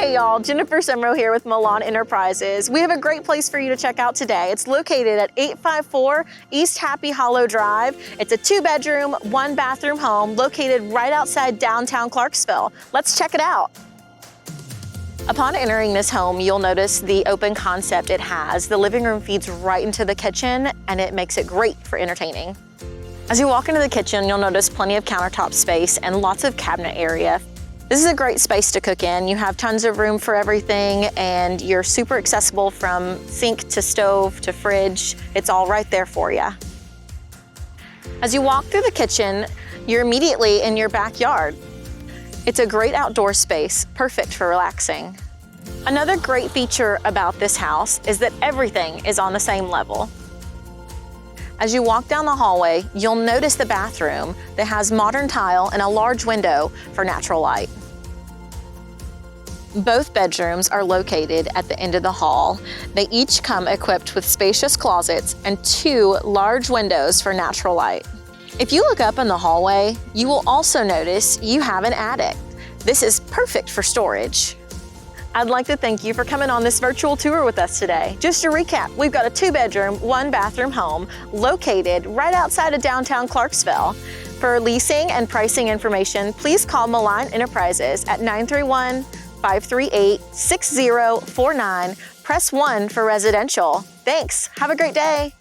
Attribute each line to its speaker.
Speaker 1: Hey y'all, Jennifer Semro here with Millan Enterprises. We have a great place for you to check out today. It's located at 854 East Happy Hollow Drive. It's a 2-bedroom, 1-bathroom home located right outside downtown Clarksville. Let's check it out. Upon entering this home, you'll notice the open concept it has. The living room feeds right into the kitchen and it makes it great for entertaining. As you walk into the kitchen, you'll notice plenty of countertop space and lots of cabinet area. This is a great space to cook in. You have tons of room for everything and you're super accessible from sink to stove to fridge. It's all right there for you. As you walk through the kitchen, you're immediately in your backyard. It's a great outdoor space, perfect for relaxing. Another great feature about this house is that everything is on the same level. As you walk down the hallway, you'll notice the bathroom that has modern tile and a large window for natural light. Both bedrooms are located at the end of the hall. They each come equipped with spacious closets and 2 large windows for natural light. If you look up in the hallway, you will also notice you have an attic. This is perfect for storage. I'd like to thank you for coming on this virtual tour with us today. Just to recap, we've got a 2-bedroom, 1-bathroom home located right outside of downtown Clarksville. For leasing and pricing information, please call Millan Enterprises at 931-538-6049. Press 1 for residential. Thanks. Have a great day.